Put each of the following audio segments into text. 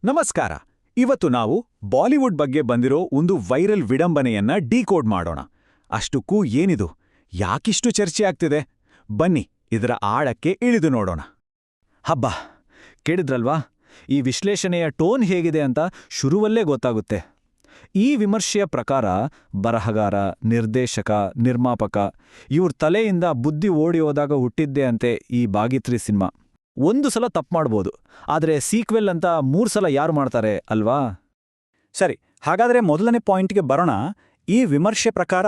ನಮಸ್ಕಾರ. ಇವತ್ತು ನಾವು ಬಾಲಿವುಡ್ ಬಗ್ಗೆ ಬಂದಿರೋ ಒಂದು ವೈರಲ್ ವಿಡಂಬನೆಯನ್ನ ಡಿಕೋಡ್ ಮಾಡೋಣ. ಅಷ್ಟಕ್ಕೂ ಏನಿದು, ಯಾಕಿಷ್ಟು ಚರ್ಚೆ ಆಗ್ತಿದೆ? ಬನ್ನಿ ಇದರ ಆಳಕ್ಕೆ ಇಳಿದು ನೋಡೋಣ. ಹಬ್ಬ, ಕೇಳಿದ್ರಲ್ವಾ? ಈ ವಿಶ್ಲೇಷಣೆಯ ಟೋನ್ ಹೇಗಿದೆ ಅಂತ ಶುರುವಲ್ಲೇ ಗೊತ್ತಾಗುತ್ತೆ. ಈ ವಿಮರ್ಶೆಯ ಪ್ರಕಾರ ಬರಹಗಾರ, ನಿರ್ದೇಶಕ, ನಿರ್ಮಾಪಕ ಇವ್ರ ತಲೆಯಿಂದ ಬುದ್ಧಿ ಓಡಿ ಹೋದಾಗ ಹುಟ್ಟಿದ್ದೆ ಅಂತೆ ಈ ಭಾಗಿತ್ರಿ ಸಿನಿಮಾ. ಒಂದು ಸಲ ತಪ್ಪು ಮಾಡ್ಬೋದು, ಆದರೆ ಸೀಕ್ವೆಲ್ ಅಂತ 3 ಸಲ ಯಾರು ಮಾಡ್ತಾರೆ ಅಲ್ವಾ? ಸರಿ, ಹಾಗಾದ್ರೆ ಮೊದಲನೇ ಪಾಯಿಂಟ್ಗೆ ಬರೋಣ. ಈ ವಿಮರ್ಶೆ ಪ್ರಕಾರ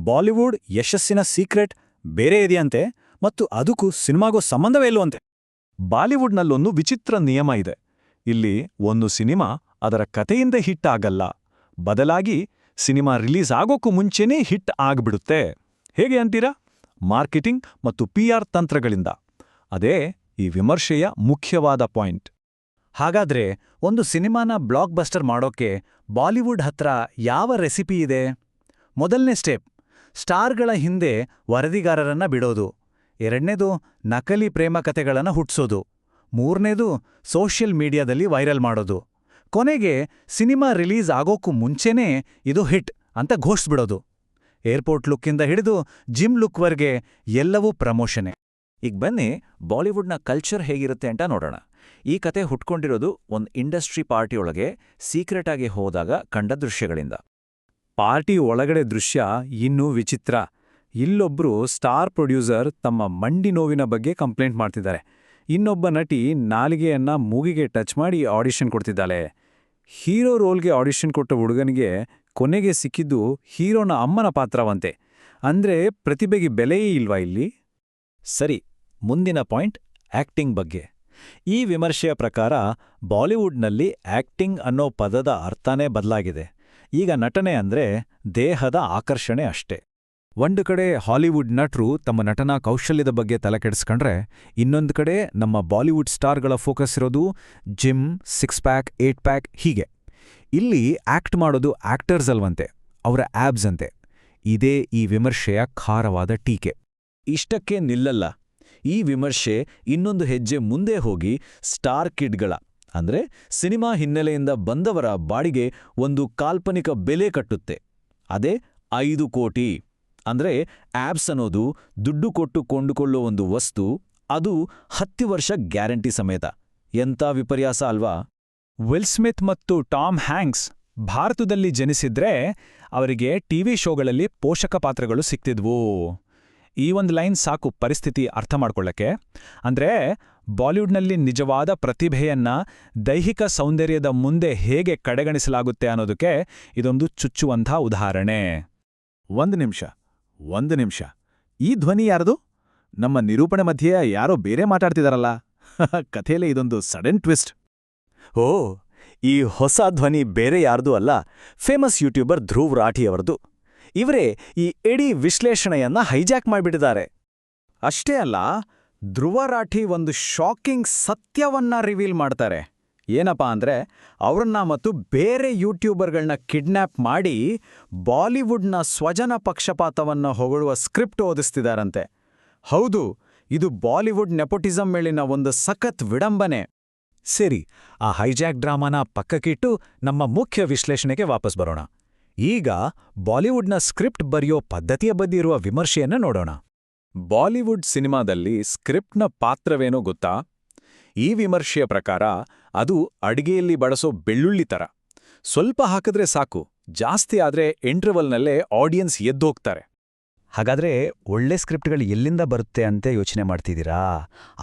ಬಾಲಿವುಡ್ ಯಶಸ್ಸಿನ ಸೀಕ್ರೆಟ್ ಬೇರೆ ಇದೆಯಂತೆ, ಮತ್ತು ಅದಕ್ಕೂ ಸಿನಿಮಾಗೂ ಸಂಬಂಧವೇ ಇಲ್ಲವಂತೆ. ಬಾಲಿವುಡ್ನಲ್ಲೊಂದು ವಿಚಿತ್ರ ನಿಯಮ ಇದೆ. ಇಲ್ಲಿ ಒಂದು ಸಿನಿಮಾ ಅದರ ಕಥೆಯಿಂದ ಹಿಟ್ ಆಗಲ್ಲ, ಬದಲಾಗಿ ಸಿನಿಮಾ ರಿಲೀಸ್ ಆಗೋಕ್ಕೂ ಮುಂಚೆನೇ ಹಿಟ್ ಆಗ್ಬಿಡುತ್ತೆ. ಹೇಗೆ ಅಂತೀರಾ? ಮಾರ್ಕೆಟಿಂಗ್ ಮತ್ತು PR ತಂತ್ರಗಳಿಂದ. ಅದೇ ಈ ವಿಮರ್ಶೆಯ ಮುಖ್ಯವಾದ ಪಾಯಿಂಟ್. ಹಾಗಾದ್ರೆ ಒಂದು ಸಿನಿಮಾನ ಬ್ಲಾಕ್ ಬಸ್ಟರ್ ಮಾಡೋಕೆ ಬಾಲಿವುಡ್ ಹತ್ರ ಯಾವ ರೆಸಿಪಿ ಇದೆ? ಮೊದಲನೇ ಸ್ಟೆಪ್, ಸ್ಟಾರ್ಗಳ ಹಿಂದೆ ವರದಿಗಾರರನ್ನ ಬಿಡೋದು. ಎರಡನೇದು, ನಕಲಿ ಪ್ರೇಮ ಕಥೆಗಳನ್ನು ಹುಟ್ಸೋದು. ಮೂರನೇದು, ಸೋಷಿಯಲ್ ಮೀಡಿಯಾದಲ್ಲಿ ವೈರಲ್ ಮಾಡೋದು. ಕೊನೆಗೆ ಸಿನಿಮಾ ರಿಲೀಸ್ ಆಗೋಕ್ಕೂ ಮುಂಚೆನೇ ಇದು ಹಿಟ್ ಅಂತ ಘೋಷಿಸ್ಬಿಡೋದು. ಏರ್ಪೋರ್ಟ್ ಲುಕ್ಕಿಂದ ಹಿಡಿದು ಜಿಮ್ ಲುಕ್ವರೆಗೆ ಎಲ್ಲವೂ ಪ್ರಮೋಷನೆ. ಈಗ ಬನ್ನಿ, ಬಾಲಿವುಡ್ನ ಕಲ್ಚರ್ ಹೇಗಿರುತ್ತೆ ಅಂತ ನೋಡೋಣ. ಈ ಕತೆ ಹುಟ್ಕೊಂಡಿರೋದು ಒಂದು ಇಂಡಸ್ಟ್ರಿ ಪಾರ್ಟಿಯೊಳಗೆ ಸೀಕ್ರೆಟ್ ಆಗಿ ಹೋದಾಗ ಕಂಡ ದೃಶ್ಯಗಳಿಂದ. ಪಾರ್ಟಿ ಒಳಗಡೆ ದೃಶ್ಯ ಇನ್ನೂ ವಿಚಿತ್ರ. ಇಲ್ಲೊಬ್ರು ಸ್ಟಾರ್ ಪ್ರೊಡ್ಯೂಸರ್ ತಮ್ಮ ಮಂಡಿ ನೋವಿನ ಬಗ್ಗೆ ಕಂಪ್ಲೇಂಟ್ ಮಾಡ್ತಿದ್ದಾರೆ. ಇನ್ನೊಬ್ಬ ನಟಿ ನಾಲಿಗೆಯನ್ನ ಮೂಗಿಗೆ ಟಚ್ ಮಾಡಿ ಆಡಿಷನ್ ಕೊಡ್ತಿದ್ದಾಳೆ. ಹೀರೋ ರೋಲ್ಗೆ ಆಡಿಷನ್ ಕೊಟ್ಟ ಹುಡುಗನಿಗೆ ಕೊನೆಗೆ ಸಿಕ್ಕಿದ್ದು ಹೀರೋನ ಅಮ್ಮನ ಪಾತ್ರವಂತೆ. ಅಂದ್ರೆ ಪ್ರತಿಭೆಗೆ ಬೆಲೆಯೇ ಇಲ್ವಾ ಇಲ್ಲಿ? ಸರಿ, ಮುಂದಿನ ಪಾಯಿಂಟ್ ಆಕ್ಟಿಂಗ್ ಬಗ್ಗೆ. ಈ ವಿಮರ್ಶೆಯ ಪ್ರಕಾರ ಬಾಲಿವುಡ್ನಲ್ಲಿ ಆಕ್ಟಿಂಗ್ ಅನ್ನೋ ಪದದ ಅರ್ಥನೇ ಬದಲಾಗಿದೆ. ಈಗ ನಟನೆ ಅಂದ್ರೆ ದೇಹದ ಆಕರ್ಷಣೆ ಅಷ್ಟೇ. ಒಂದು ಕಡೆ ಹಾಲಿವುಡ್ ನಟರು ತಮ್ಮ ನಟನಾ ಕೌಶಲ್ಯದ ಬಗ್ಗೆ ತಲೆಕೆಡಿಸ್ಕೊಂಡ್ರೆ, ಇನ್ನೊಂದು ಕಡೆ ನಮ್ಮ ಬಾಲಿವುಡ್ ಸ್ಟಾರ್ಗಳ ಫೋಕಸ್ ಇರೋದು ಜಿಮ್, 6 ಪ್ಯಾಕ್, 8 ಪ್ಯಾಕ್ ಹೀಗೆ. ಇಲ್ಲಿ ಆಕ್ಟ್ ಮಾಡೋದು ಆಕ್ಟರ್ಸ್ ಅಲ್ವಂತೆ, ಅವರ ಆಬ್ಸ್ ಅಂತೆ. ಇದೇ ಈ ವಿಮರ್ಶೆಯ ಖಾರವಾದ ಟೀಕೆ. ಇಷ್ಟಕ್ಕೆ ನಿಲ್ಲಲ್ಲ. ಈ ವಿಮರ್ಶೆ ಇನ್ನೊಂದು ಹೆಜ್ಜೆ ಮುಂದೆ ಹೋಗಿ ಸ್ಟಾರ್ ಕಿಡ್ಗಳ ಅಂದ್ರೆ ಸಿನಿಮಾ ಹಿನ್ನೆಲೆಯಿಂದ ಬಂದವರ ಬಾಡಿಗೆ ಒಂದು ಕಾಲ್ಪನಿಕ ಬೆಲೆ ಕಟ್ಟುತ್ತೆ. ಅದೇ 5 ಕೋಟಿ. ಅಂದ್ರೆ ಆಬ್ಸ್ ಅನ್ನೋದು ದುಡ್ಡು ಕೊಟ್ಟು ಕೊಂಡುಕೊಳ್ಳೋ ಒಂದು ವಸ್ತು, ಅದು 10 ವರ್ಷ ಗ್ಯಾರಂಟಿ ಸಮೇತ. ಎಂಥ ವಿಪರ್ಯಾಸ ಅಲ್ವಾ? ವಿಲ್ ಸ್ಮಿತ್ ಮತ್ತು ಟಾಮ್ ಹ್ಯಾಂಕ್ಸ್ ಭಾರತದಲ್ಲಿ ಜನಿಸಿದ್ರೆ ಅವರಿಗೆ ಟಿವಿ ಶೋಗಳಲ್ಲಿ ಪೋಷಕ ಪಾತ್ರಗಳು ಸಿಕ್ತಿದ್ವು. ಈ ಒಂದು ಲೈನ್ ಸಾಕು ಪರಿಸ್ಥಿತಿ ಅರ್ಥ ಮಾಡ್ಕೊಳ್ಳಕ್ಕೆ. ಅಂದ್ರೆ ಬಾಲಿವುಡ್ನಲ್ಲಿ ನಿಜವಾದ ಪ್ರತಿಭೆಯನ್ನ ದೈಹಿಕ ಸೌಂದರ್ಯದ ಮುಂದೆ ಹೇಗೆ ಕಡೆಗಣಿಸಲಾಗುತ್ತೆ ಅನ್ನೋದಕ್ಕೆ ಇದೊಂದು ಚುಚ್ಚುವಂಥ ಉದಾಹರಣೆ. ಒಂದು ನಿಮಿಷ, ಈ ಧ್ವನಿ ಯಾರದು? ನಮ್ಮ ನಿರೂಪಣೆ ಮಧ್ಯೆ ಯಾರೋ ಬೇರೆ ಮಾತಾಡ್ತಿದಾರಲ್ಲ. ಕಥೆಯಲ್ಲಿ ಇದೊಂದು ಸಡನ್ ಟ್ವಿಸ್ಟ್. ಓ, ಈ ಹೊಸ ಧ್ವನಿ ಬೇರೆ ಯಾರ್ದೂ ಅಲ್ಲ, ಫೇಮಸ್ ಯೂಟ್ಯೂಬರ್ ಧ್ರುವ್ ರಾಠಿಯವರದು. ಇವರೇ ಈ ಇಡೀ ವಿಶ್ಲೇಷಣೆಯನ್ನ ಹೈಜಾಕ್ ಮಾಡಿಬಿಟ್ಟಿದ್ದಾರೆ. ಅಷ್ಟೇ ಅಲ್ಲ, ಧ್ರುವ ರಾಠಿ ಒಂದು ಶಾಕಿಂಗ್ ಸತ್ಯವನ್ನ ರಿವೀಲ್ ಮಾಡ್ತಾರೆ. ಏನಪ್ಪಾ ಅಂದ್ರೆ, ಅವ್ರನ್ನ ಮತ್ತು ಬೇರೆ ಯೂಟ್ಯೂಬರ್ಗಳನ್ನ ಕಿಡ್ನ್ಯಾಪ್ ಮಾಡಿ ಬಾಲಿವುಡ್ನ ಸ್ವಜನ ಪಕ್ಷಪಾತವನ್ನ ಹೊಗಳುವ ಸ್ಕ್ರಿಪ್ಟ್ ಓದಿಸ್ತಿದಾರಂತೆ. ಹೌದು, ಇದು ಬಾಲಿವುಡ್ ನೆಪೋಟಿಸಂ ಮೇಲಿನ ಒಂದು ಸಖತ್ ವಿಡಂಬನೆ. ಸರಿ, ಆ ಹೈಜಾಕ್ ಡ್ರಾಮಾನ ಪಕ್ಕಕ್ಕಿಟ್ಟು ನಮ್ಮ ಮುಖ್ಯ ವಿಶ್ಲೇಷಣೆಗೆ ವಾಪಸ್ ಬರೋಣ. ಈಗ ಬಾಲಿವುಡ್ನ ಸ್ಕ್ರಿಪ್ಟ್ ಬರೆಯೋ ಪದ್ಧತಿಯ ಬಗ್ಗೆ ಇರುವ ವಿಮರ್ಶೆಯನ್ನ ನೋಡೋಣ. ಬಾಲಿವುಡ್ ಸಿನಿಮಾದಲ್ಲಿ ಸ್ಕ್ರಿಪ್ಟ್ನ ಪಾತ್ರವೇನೋ ಗೊತ್ತಾ? ಈ ವಿಮರ್ಶೆಯ ಪ್ರಕಾರ ಅದು ಅಡಿಗೆಯಲ್ಲಿ ಬಳಸೋ ಬೆಳ್ಳುಳ್ಳಿ ಥರ. ಸ್ವಲ್ಪ ಹಾಕಿದ್ರೆ ಸಾಕು, ಜಾಸ್ತಿ ಆದ್ರೆ ಇಂಟರ್ವಲ್ನಲ್ಲೇ ಆಡಿಯನ್ಸ್ ಎದ್ದೋಗ್ತಾರೆ. ಹಾಗಾದ್ರೆ ಒಳ್ಳೆ ಸ್ಕ್ರಿಪ್ಟ್ಗಳು ಎಲ್ಲಿಂದ ಬರುತ್ತೆ ಅಂತ ಯೋಚನೆ ಮಾಡ್ತಿದ್ದೀರಾ?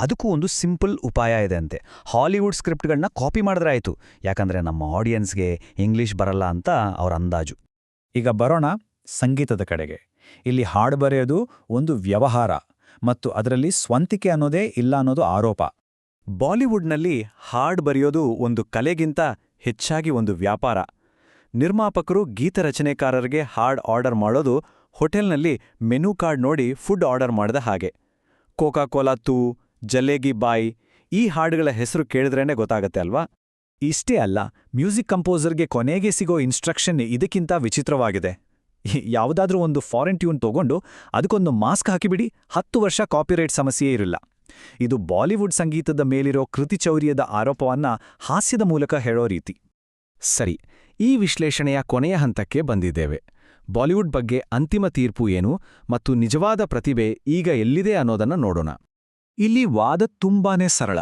ಅದಕ್ಕೂ ಒಂದು ಸಿಂಪಲ್ ಉಪಾಯ ಇದೆ ಅಂತೆ. ಹಾಲಿವುಡ್ ಸ್ಕ್ರಿಪ್ಟ್ಗಳನ್ನ ಕಾಪಿ ಮಾಡಿದ್ರೆ ಆಯ್ತು, ಯಾಕಂದ್ರೆ ನಮ್ಮ ಆಡಿಯನ್ಸ್ಗೆ ಇಂಗ್ಲಿಷ್ ಬರಲ್ಲ ಅಂತ ಅವ್ರ ಅಂದಾಜು. ಈಗ ಬರೋಣ ಸಂಗೀತದ ಕಡೆಗೆ. ಇಲ್ಲಿ ಹಾಡು ಬರೆಯೋದು ಒಂದು ವ್ಯವಹಾರ, ಮತ್ತು ಅದರಲ್ಲಿ ಸ್ವಂತಿಕೆ ಅನ್ನೋದೇ ಇಲ್ಲ ಅನ್ನೋದು ಆರೋಪ. ಬಾಲಿವುಡ್ನಲ್ಲಿ ಹಾಡ್ ಬರೆಯೋದು ಒಂದು ಕಲೆಗಿಂತ ಹೆಚ್ಚಾಗಿ ಒಂದು ವ್ಯಾಪಾರ. ನಿರ್ಮಾಪಕರು ಗೀತರಚನೆಕಾರರಿಗೆ ಹಾಡ್ ಆರ್ಡರ್ ಮಾಡೋದು ಹೋಟೆಲ್ನಲ್ಲಿ ಮೆನು ಕಾರ್ಡ್ ನೋಡಿ ಫುಡ್ ಆರ್ಡರ್ ಮಾಡಿದ ಹಾಗೆ. ಕೋಕಾ ಕೋಲಾ ತೂ, ಜಲೇಗಿ ಬಾಯ್, ಈ ಹಾಡುಗಳ ಹೆಸರು ಕೇಳಿದ್ರೇನೆ ಗೊತ್ತಾಗತ್ತೆ ಅಲ್ವಾ? ಇಷ್ಟೇ ಅಲ್ಲ, ಮ್ಯೂಸಿಕ್ ಕಂಪೋಸರ್ಗೆ ಕೊನೆಗೆ ಸಿಗೋ ಇನ್ಸ್ಟ್ರಕ್ಷನ್ ಇದಕ್ಕಿಂತ ವಿಚಿತ್ರವಾಗಿದೆ. ಯಾವುದಾದ್ರೂ ಒಂದು ಫಾರಿನ್ ಟ್ಯೂನ್ ತಗೊಂಡು ಅದಕ್ಕೊಂದು ಮಾಸ್ಕ್ ಹಾಕಿಬಿಡಿ, 10 ವರ್ಷ ಕಾಪಿರೈಟ್ ಸಮಸ್ಯೆ ಇರಲ್ಲ. ಇದು ಬಾಲಿವುಡ್ ಸಂಗೀತದ ಮೇಲಿರೋ ಕೃತಿಚೌರ್ಯದ ಆರೋಪವನ್ನ ಹಾಸ್ಯದ ಮೂಲಕ ಹೇಳೋ ರೀತಿ. ಸರಿ, ಈ ವಿಶ್ಲೇಷಣೆಯ ಕೊನೆಯ ಹಂತಕ್ಕೆ ಬಂದಿದ್ದೇವೆ. ಬಾಲಿವುಡ್ ಬಗ್ಗೆ ಅಂತಿಮ ತೀರ್ಪು ಏನು ಮತ್ತು ನಿಜವಾದ ಪ್ರತಿಭೆ ಈಗ ಎಲ್ಲಿದೆ ಅನ್ನೋದನ್ನ ನೋಡೋಣ. ಇಲ್ಲಿ ವಾದ ತುಂಬಾನೇ ಸರಳ.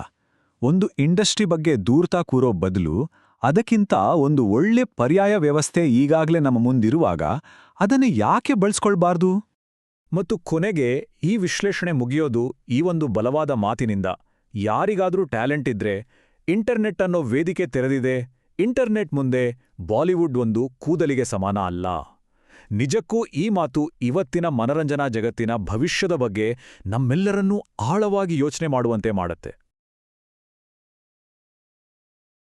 ಒಂದು ಇಂಡಸ್ಟ್ರಿ ಬಗ್ಗೆ ದೂರ್ತಾ ಕೂರೋ ಬದಲು ಅದಕ್ಕಿಂತ ಒಂದು ಒಳ್ಳೆ ಪರ್ಯಾಯ ವ್ಯವಸ್ಥೆ ಈಗಾಗಲೇ ನಮ್ಮ ಮುಂದಿರುವಾಗ ಅದನ್ನು ಯಾಕೆ ಬಳಸ್ಕೊಳ್ಬಾರ್ದು? ಮತ್ತು ಕೊನೆಗೆ ಈ ವಿಶ್ಲೇಷಣೆ ಮುಗಿಯೋದು ಈ ಒಂದು ಬಲವಾದ ಮಾತಿನಿಂದ: ಯಾರಿಗಾದ್ರೂ ಟ್ಯಾಲೆಂಟ್ ಇದ್ರೆ ಇಂಟರ್ನೆಟ್ ಅನ್ನೋ ವೇದಿಕೆ ತೆರೆದಿದೆ. ಇಂಟರ್ನೆಟ್ ಮುಂದೆ ಬಾಲಿವುಡ್ ಒಂದು ಕೂದಲಿಗೆ ಸಮಾನ ಅಲ್ಲ. ನಿಜಕ್ಕೂ ಈ ಮಾತು ಇವತ್ತಿನ ಮನರಂಜನಾ ಜಗತ್ತಿನ ಭವಿಷ್ಯದ ಬಗ್ಗೆ ನಮ್ಮೆಲ್ಲರನ್ನೂ ಆಳವಾಗಿ ಯೋಚನೆ ಮಾಡುವಂತೆ ಮಾಡುತ್ತೆ.